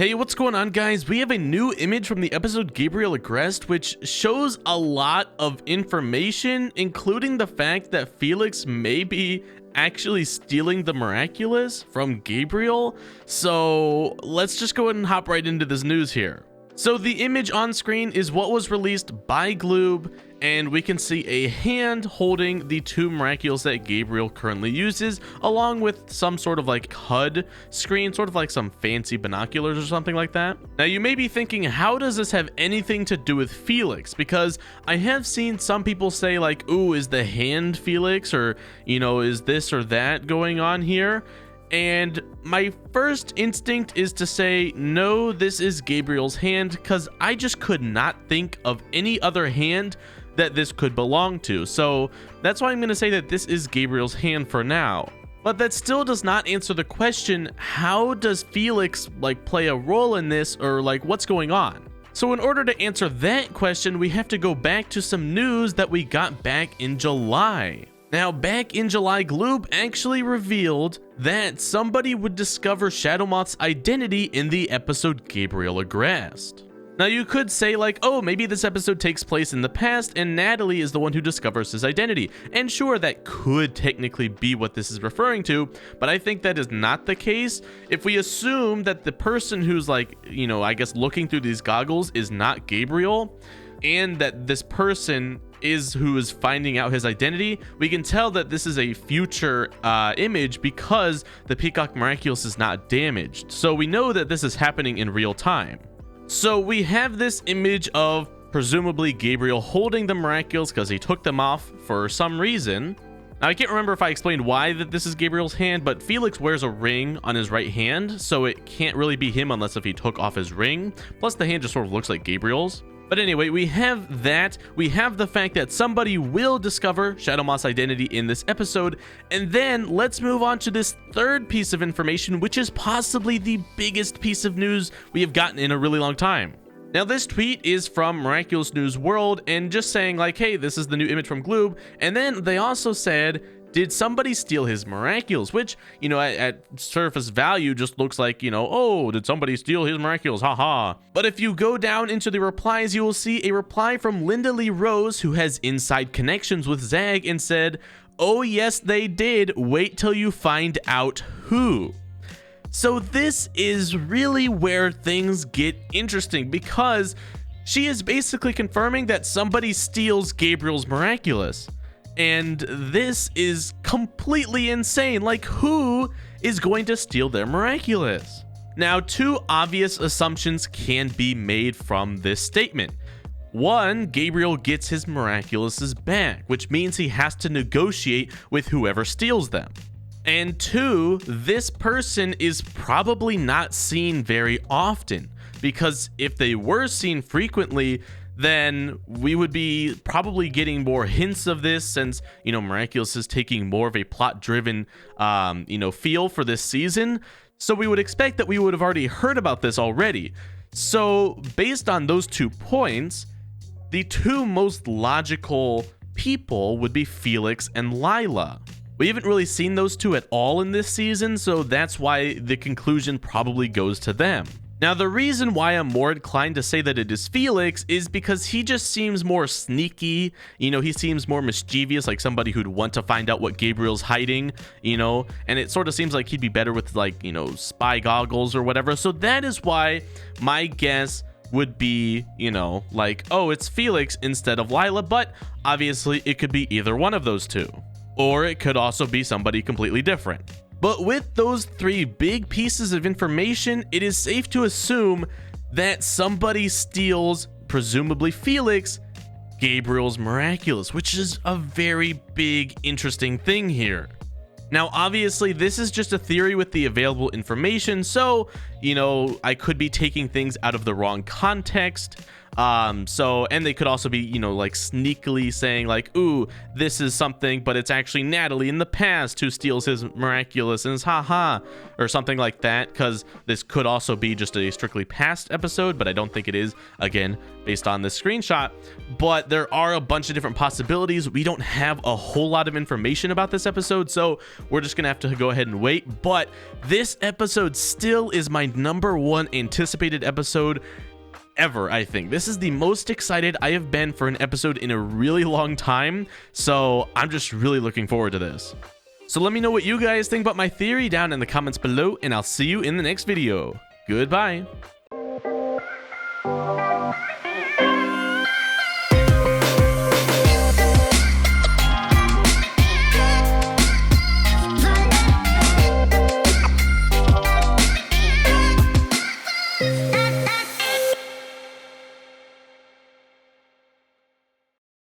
Hey, what's going on, guys? We have a new image from the episode Gabriel Aggressed, which shows a lot of information, including the fact that Felix may be actually stealing the Miraculous from Gabriel. So let's just go ahead and hop right into this news here. So the image on screen is what was released by Gloob, and we can see a hand holding the two Miraculous that Gabriel currently uses, along with some sort of like HUD screen, sort of like some fancy binoculars or something like that. Now you may be thinking, how does this have anything to do with Felix? Because I have seen some people say like, ooh, is the hand Felix, or is this or that going on here? And my first instinct is to say, no, this is Gabriel's hand, because I just could not think of any other hand that this could belong to. So that's why I'm going to say that this is Gabriel's hand for now. But that still does not answer the question, how does Felix play a role in this, or what's going on? So in order to answer that question, we have to go back to some news that we got back in July. Now, back in July, Gloob actually revealed that somebody would discover Shadowmoth's identity in the episode Gabriel Aggressed. Now, you could say oh, maybe this episode takes place in the past and Natalie is the one who discovers his identity. And sure, that could technically be what this is referring to, but I think that is not the case. If we assume that the person who's I guess looking through these goggles is not Gabriel, and that this person is who is finding out his identity, we can tell that this is a future image because the Peacock Miraculous is not damaged. So we know that this is happening in real time. So we have this image of presumably Gabriel holding the Miraculous because he took them off for some reason. Now, I can't remember if I explained why that this is Gabriel's hand, but Felix wears a ring on his right hand, so it can't really be him unless if he took off his ring. Plus, the hand just sort of looks like Gabriel's. But anyway, we have that. We have the fact that somebody will discover Shadowmoth's identity in this episode. And then let's move on to this third piece of information, which is possibly the biggest piece of news we have gotten in a really long time. Now, this tweet is from Miraculous News World and just saying hey, this is the new image from Gloob. And then they also said, did somebody steal his Miraculous? Which, at surface value just looks like, oh, did somebody steal his Miraculous? Haha. But if you go down into the replies, you will see a reply from Linda Lee Rose, who has inside connections with Zag, and said, oh, yes, they did. Wait till you find out who. So this is really where things get interesting, because she is basically confirming that somebody steals Gabriel's Miraculous. And this is completely insane. Who is going to steal their Miraculous? Now, two obvious assumptions can be made from this statement. One, Gabriel gets his Miraculouses back, which means he has to negotiate with whoever steals them. And two, this person is probably not seen very often, because if they were seen frequently, then we would be probably getting more hints of this, since Miraculous is taking more of a plot-driven feel for this season. So we would expect that we would have already heard about this already. So based on those 2 points, the two most logical people would be Felix and Lila. We haven't really seen those two at all in this season, so that's why the conclusion probably goes to them. Now, the reason why I'm more inclined to say that it is Felix is because he just seems more sneaky. He seems more mischievous, like somebody who'd want to find out what Gabriel's hiding, and it sort of seems like he'd be better with spy goggles or whatever. So that is why my guess would be, oh, it's Felix instead of Lila, but obviously it could be either one of those two. Or it could also be somebody completely different. But with those 3 big pieces of information, it is safe to assume that somebody steals, presumably Felix, Gabriel's Miraculous, which is a very big, interesting thing here. Now, obviously, this is just a theory with the available information, so, I could be taking things out of the wrong context. And they could also be, you know, like sneakily saying like, ooh, this is something, but it's actually Natalie in the past who steals his miraculous and is haha, or something like that, because this could also be just a strictly past episode, but I don't think it is, again, based on this screenshot. But there are a bunch of different possibilities. We don't have a whole lot of information about this episode, so we're just gonna have to go ahead and wait. But this episode still is my #1 anticipated episode ever. I think this is the most excited I have been for an episode in a really long time, so I'm just really looking forward to this. So let me know what you guys think about my theory down in the comments below, and I'll see you in the next video. Goodbye.